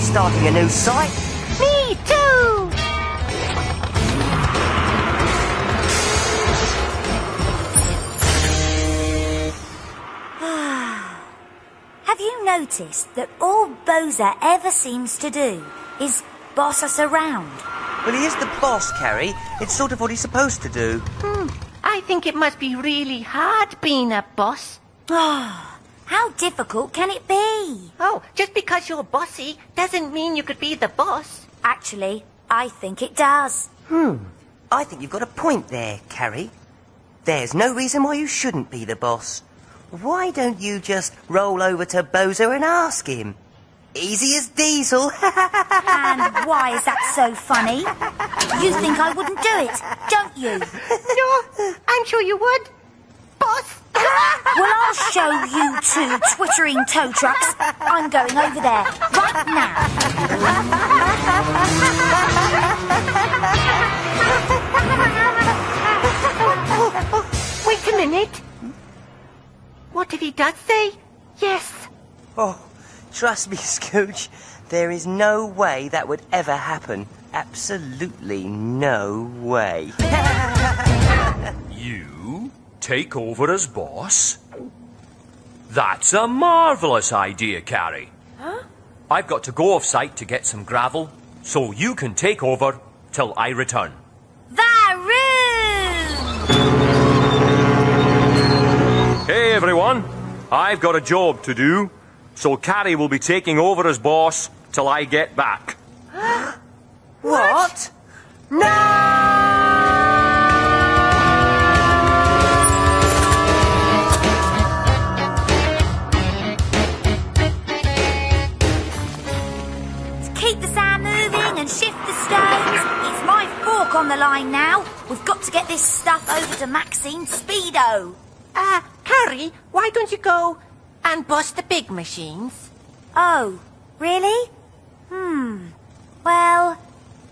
starting a new site. Me too! Have you noticed that all Bowser ever seems to do is boss us around? Well, he is the boss, Carrie. It's sort of what he's supposed to do. I think it must be really hard being a boss. How difficult can it be? Oh, just because you're bossy doesn't mean you could be the boss. Actually, I think it does. I think you've got a point there, Carrie. There's no reason why you shouldn't be the boss. Why don't you just roll over to Bowser and ask him? Easy as Diesel. And why is that so funny? You think I wouldn't do it, don't you? No, I'm sure you would. Boss! Well, I'll show you two twittering tow trucks. I'm going over there right now. Wait a minute. What if he does say yes? Oh, trust me, Scooch. There is no way that would ever happen. Absolutely no way. You take over as boss? That's a marvellous idea, Carrie. Huh? I've got to go off-site to get some gravel, so you can take over till I return. Hey, everyone. I've got a job to do, so Carrie will be taking over as boss till I get back. What? No! Keep the sand moving and shift the stones. It's my fork on the line now. We've got to get this stuff over to Maxine's Speedo. Carrie, why don't you go and boss the big machines? Oh, really? Well,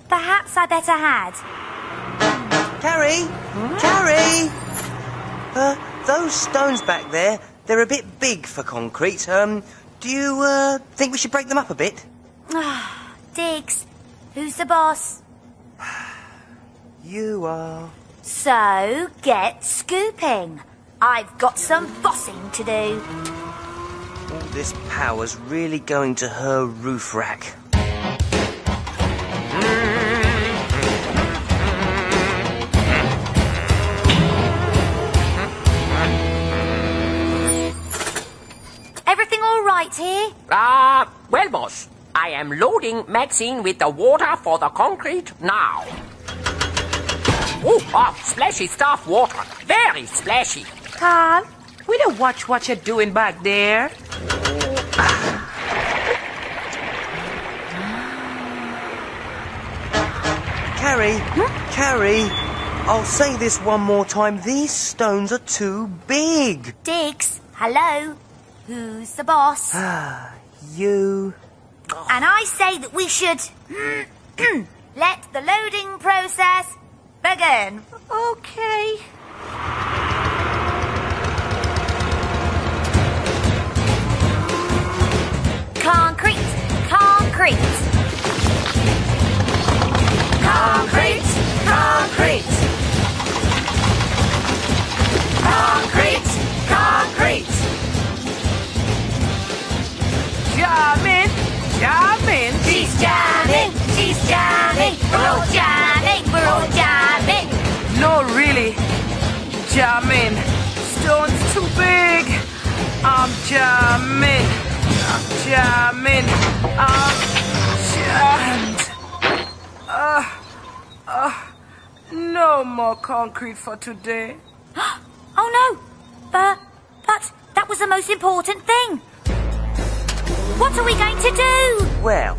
perhaps I better had. Carrie? Carrie? Those stones back there, they're a bit big for concrete. Do you, think we should break them up a bit? Diggs, who's the boss? You are. So, get scooping. I've got some bossing to do. All this power's really going to her roof rack. Everything all right here? Well, boss, I am loading Maxine with the water for the concrete now. Splashy stuff water. Very splashy. Carl, will you watch what you're doing back there? Carrie, Carrie, I'll say this one more time. These stones are too big. Diggs, hello? Who's the boss? You. And I say that we should let the loading process begin. Okay. Concrete, concrete. Concrete, concrete. Concrete, concrete. Jamming, jamming. She's jamming, she's jamming. We're all jamming, we're all jamming. No, really. Jamming. Stone's too big. I'm jamming. I'm jamming. I'm jammed. No more concrete for today. Oh no, but that was the most important thing. What are we going to do? Well,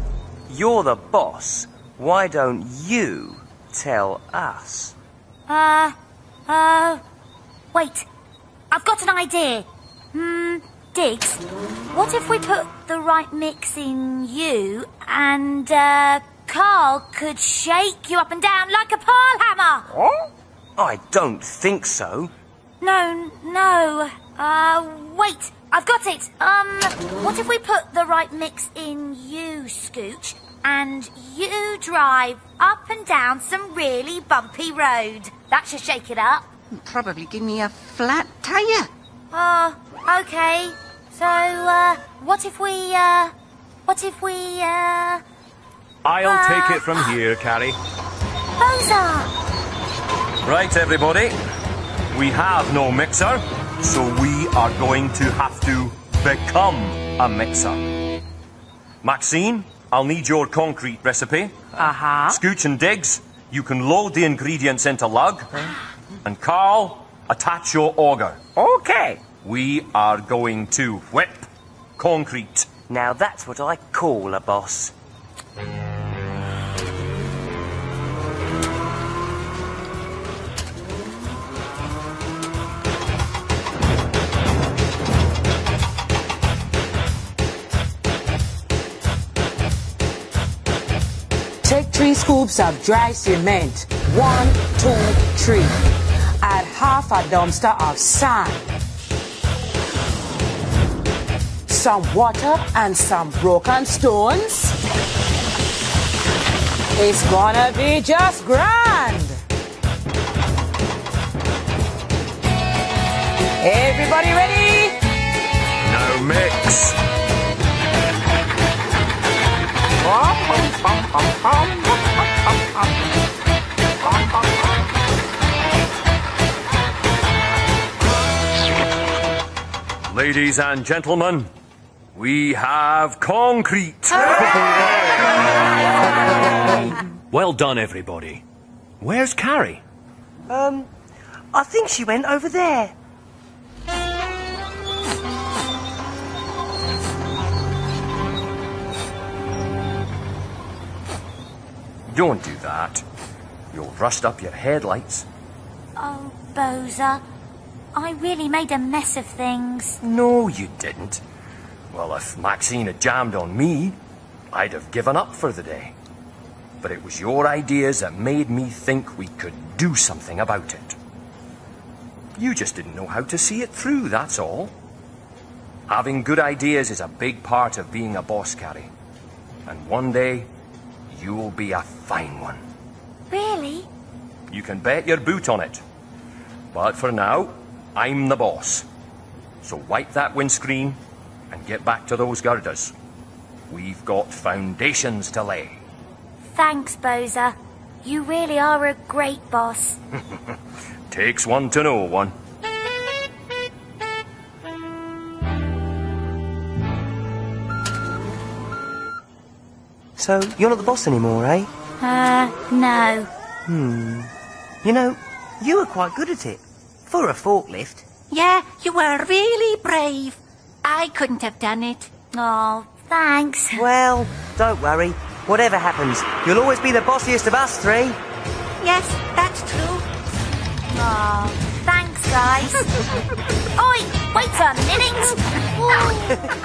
you're the boss. Why don't you tell us? Wait. I've got an idea. Diggs, what if we put the right mix in you and, Carl could shake you up and down like a pile hammer? What? I don't think so. No. Wait. I've got it. What if we put the right mix in you, Scooch, and you drive up and down some really bumpy road? That should shake it up. Probably give me a flat tire. Oh, okay. So, what if we... I'll take it from here, Carrie. Boza! Right, everybody. We have no mixer, so we are going to have to become a mixer. Maxine, I'll need your concrete recipe. Uh-huh. Scooch and Diggs, you can load the ingredients into lug. And Carl, attach your auger. Okay. We are going to whip concrete. Now that's what I call a boss. Take 3 scoops of dry cement. 1, 2, 3. Add half a dumpster of sand. Some water and some broken stones. It's gonna be just grand. Everybody ready? Now mix. Ladies and gentlemen, we have concrete. Well done, everybody. Where's Carrie? I think she went over there. Don't do that. You'll rust up your headlights. Oh, Boza. I really made a mess of things. No, you didn't. Well, if Maxine had jammed on me, I'd have given up for the day. But it was your ideas that made me think we could do something about it. You just didn't know how to see it through, that's all. Having good ideas is a big part of being a boss, Carrie. And one day, you'll be a fine one. Really? You can bet your boot on it. But for now, I'm the boss. So wipe that windscreen and get back to those girders. We've got foundations to lay. Thanks, Boza. You really are a great boss. Takes one to know one. So, you're not the boss anymore, eh? No. You know, you were quite good at it. For a forklift. Yeah, you were really brave. I couldn't have done it. Oh, thanks. Well, don't worry. Whatever happens, you'll always be the bossiest of us 3. Yes, that's true. Oh, thanks, guys. Oi, wait a minute. Ooh.